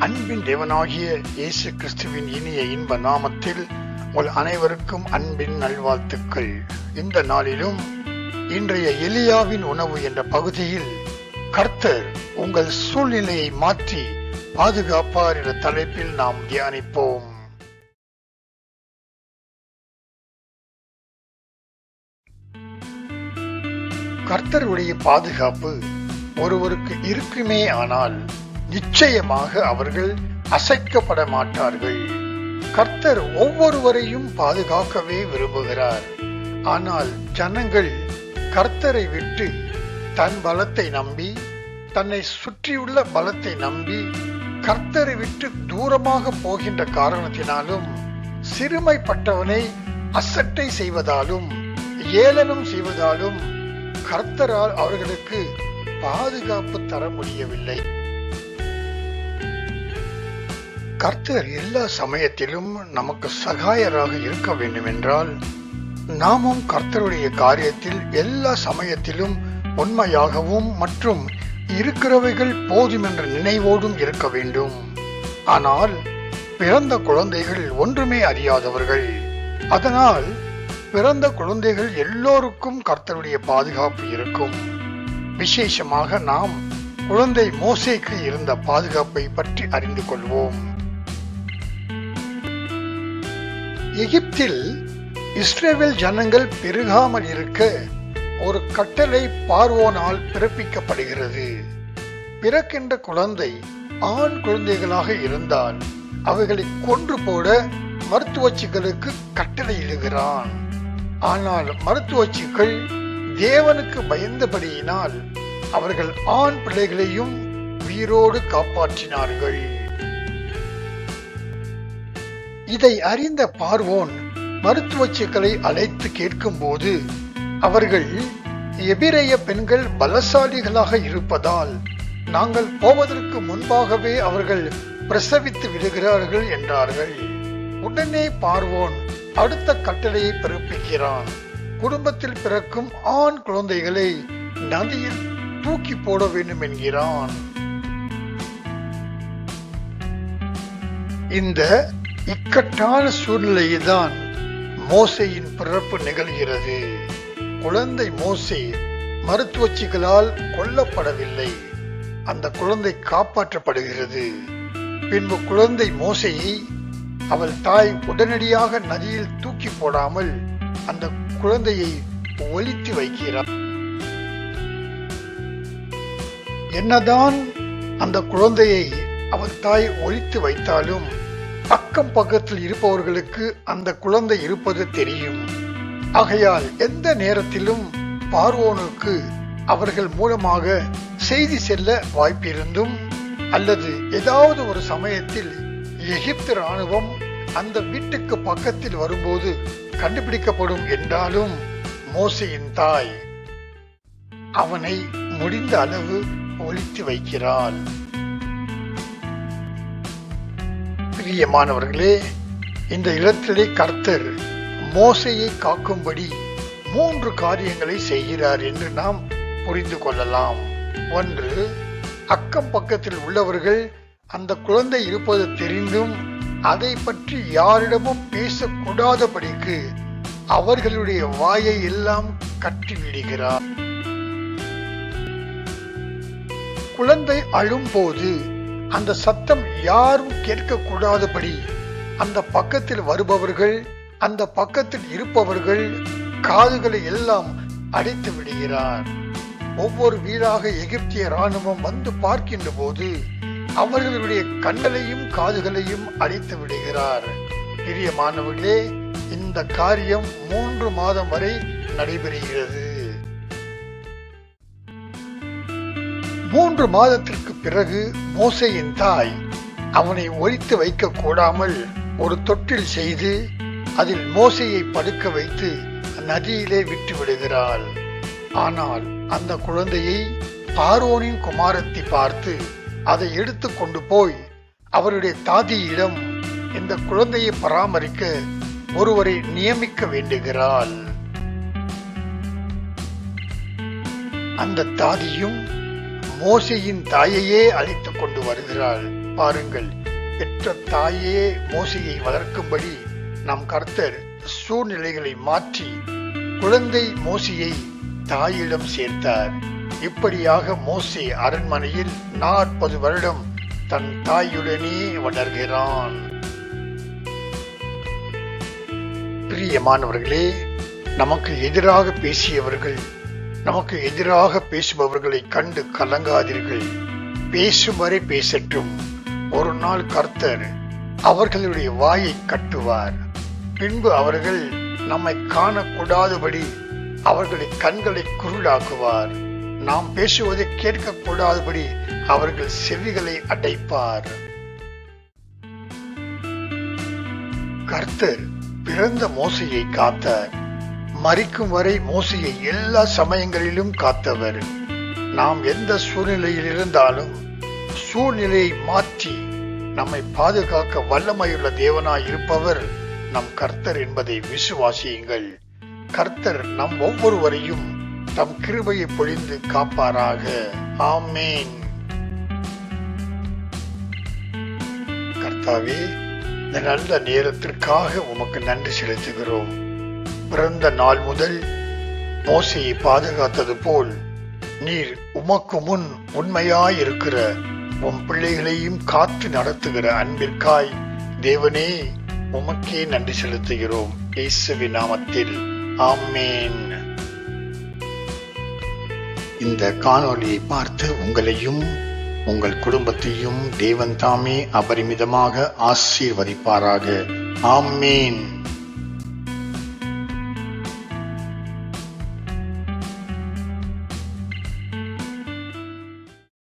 அன்பின் தேவனாகிய இயேசு கிறிஸ்துவின் இனிய இன்ப நாமத்தில் உங்கள் அனைவருக்கும் அன்பின் நல்வாழ்த்துக்கள். இந்த நாளிலும் இன்றைய எலியாவின் உணவு என்ற பகுதியில் கர்த்தர் உங்கள் சூழ்நிலையை மாற்றி பாதுகாப்பார் என்ற தலைப்பில் நாம் தியானிப்போம். கர்த்தருடைய பாதுகாப்பு ஒருவருக்கு இருக்குமே ஆனால் நிச்சயமாக அவர்கள் அசைக்கப்பட மாட்டார்கள். கர்த்தர் ஒவ்வொருவரையும் பாதுகாக்கவே விரும்புகிறார். ஆனால் ஜனங்கள் கர்த்தரை விட்டு தன் பலத்தை நம்பி, தன்னை சுற்றியுள்ள பலத்தை நம்பி கர்த்தரை விட்டு தூரமாக போகின்ற காரணத்தினாலும், சிறுமைப்பட்டவனை அசட்டை செய்வதாலும், ஏளனம் செய்வதாலும் கர்த்தரால் அவர்களுக்கு பாதுகாப்பு தர முடியவில்லை. கர்த்தர் எல்லா சமயத்திலும் நமக்கு சகாயராக இருக்க வேண்டும் என்றால், நாமும் கர்த்தருடைய காரியத்தில் எல்லா சமயத்திலும் உண்மையாகவும் மற்றும் இருக்கிறவைகள் போதும் என்ற நினைவோடும் இருக்க வேண்டும். ஆனால் பிறந்த குழந்தைகள் ஒன்றுமே அறியாதவர்கள். அதனால் பிறந்த குழந்தைகள் எல்லோருக்கும் கர்த்தருடைய பாதுகாப்பு இருக்கும். விசேஷமாக நாம் குழந்தை மோசேக்கு இருந்த பாதுகாப்பை பற்றி அறிந்து கொள்வோம். எகிப்தில் இஸ்ரவேல் ஜனங்கள் பெருகாமல் இருக்க ஒரு கட்டளை பார்வோனால் பிறப்பிக்கப்படுகிறது. பிறக்கின்ற குழந்தை ஆண் குழந்தைகளாக இருந்தால் அவைகளை கொன்று போட மருத்துவச்சிகளுக்கு கட்டளை இடுகிறான். ஆனால் மருத்துவச்சிகள் தேவனுக்கு பயந்தபடியினால் அவர்கள் ஆண் பிள்ளைகளையும் உயிரோடு காப்பாற்றினார்கள். இதை அறிந்த பார்வோன் மருத்துவச்சிகளை அழைத்து கேட்கும் போது, அவர்கள் எபிரேய பெண்கள் பலசாலிகளாக இருப்பதால் நாங்கள் போவதற்கு முன்பாகவே அவர்கள் பிரசவித்து விடுகிறார்கள் என்றார்கள். உடனே பார்வோன் அடுத்த கட்டளையை பிறப்பிக்கிறான். குடும்பத்தில் பிறக்கும் ஆண் குழந்தைகளை நதியில் தூக்கி போட வேண்டும் என்கிறான். இந்த இக்கட்டான சூழ்நிலையில்தான் மோசேயின் பிறப்பு நிகழ்கிறது. குழந்தை மோசே மருத்துவச்சிகளால் கொல்லப்படவில்லை. அந்த குழந்தை காப்பாற்றப்படுகிறது. பின்பு குழந்தை மோசேயை அவள் தாய் உடனடியாக நதியில் தூக்கி போடாமல் அந்த குழந்தையை ஒளித்து வைக்கிறார். என்னதான் அந்த குழந்தையை அவள் தாய் ஒளித்து வைத்தாலும் அக்கம் பக்கத்தில் இருப்பவர்களுக்கு அந்த குழந்தை இருப்பது தெரியும். ஆகையால் எந்த நேரத்திலும் பார்வோனுக்கு அவர்கள் மூலமாக செய்தி செல்ல வாய்ப்பிருந்தும், அல்லது ஏதாவது ஒரு சமயத்தில் எகிப்து ராணுவம் அந்த வீட்டுக்கு பக்கத்தில் வரும்போது கண்டுபிடிக்கப்படும் என்றாலும் மோசேயின் தாய் அவனை முடிந்த அளவு ஒளித்து வைக்கிறாள். பிரியமானவர்களே, இந்த இடத்திலே கர்த்தர் மோசேயை காக்கும்படி 3 காரியங்களை செய்கிறார் என்று நாம் புரிந்து கொள்ளலாம். 1, அக்கம் பக்கத்தில் உள்ளவர்கள் அந்த குழந்தை இருப்பது தெரிந்தும் அதை பற்றி யாரிடமும் பேசக்கூடாதபடிக்கு அவர்களுடைய வாயை எல்லாம் கட்டி விடுகிறார். குழந்தை அழும்போது அந்த சத்தம் யாரும் கேட்கக்கூடாதபடி அந்த பக்கத்தில் வருபவர்கள், அந்த பக்கத்தில் இருப்பவர்கள் காதுகளை எல்லாம் அடைத்து விடுகிறார். ஒவ்வொரு வீடாக எகிப்திய ராணுவம் வந்து பார்க்கின்ற போது அவர்களுடைய கண்களையும் காதுகளையும் அடைத்து விடுகிறார். பிரியமானவர்களே, இந்த காரியம் 3 மாதம் வரை நடைபெறுகிறது. 3 மாதத்திற்கு பிறகு மோசேயின் தாய் அவனை ஒளித்து வைக்க கூடாமல் ஒரு தொட்டில் செய்து அதில் மோசேயை படுக்க வைத்து நதியிலே விட்டு விடுகிறாள். ஆனால் அந்த குழந்தையை பார்வோனின் குமாரத்தி பார்த்து அதை எடுத்து கொண்டு போய் அவருடைய தாதியிடம் இந்த குழந்தையை பராமரிக்க ஒருவரை நியமிக்க வேண்டுகிறாள். அந்த தாதியும் மோசேயின் தாயையே அழைத்துக் கொண்டு வருகிறாள். பாருங்கள், பெற்ற தாயே மோசேயை வளர்க்கும்படி நம் கர்த்தர் சூழ்நிலைகளை மாற்றி குழந்தை மோசேயை தாயிடம் சேர்த்தார். இப்படியாக மோசே அரண்மனையில் 40 வருடம் தன் தாயுடனே வளர்கிறான். பிரியமானவர்களே, நமக்கு எதிராக பேசியவர்கள், நமக்கு எதிராக பேசுபவர்களை கண்டு கலங்காதீர்கள். பேசும் வரை பேசட்டும். ஒரு நாள் கர்த்தர் அவர்களுடைய வாயை கட்டுவார். பின்பு அவர்கள் நம்மை காணக்கூடாதபடி அவர்களின் கண்களை குருடாக்குவார். நாம் பேசுவதை கேட்கக்கூடாதபடி அவர்கள் செவிகளை அடைப்பார். கர்த்தர் பிறந்த மோசேயை காத்தார். மரிக்கும் வரை மோசேயை எல்லா சமயங்களிலும் காத்தவர். நாம் எந்த சூழ்நிலையில் இருந்தாலும் சூழ்நிலையை மாற்றி நம்மை பாதுகாக்க வல்லமையுள்ள தேவனாய் இருப்பவர் நம் கர்த்தர் என்பதை விசுவாசியுங்கள். கர்த்தர் நம் ஒவ்வொருவரையும் தம் கிருபையை பொழிந்து காப்பாராக. ஆமேன். கர்த்தாவே, இந்த நல்ல நேரத்திற்காக உமக்கு நன்றி செலுத்துகிறோம். பிறந்த நாள் முதல் மோசேயை பாதுகாத்தது போல் நீர் உமக்கு முன் உண்மையாயிருக்கிற உம் பிள்ளைகளையும் காத்து நடத்துகிற அன்பிற்காய் தேவனே உமக்கே நன்றி செலுத்துகிறோம். இயேசுவின் நாமத்தில் ஆமேன். இந்த காணொளியை பார்த்து உங்களையும் உங்கள் குடும்பத்தையும் தேவன் தாமே அபரிமிதமாக ஆசீர்வதிப்பாராக. ஆமேன்.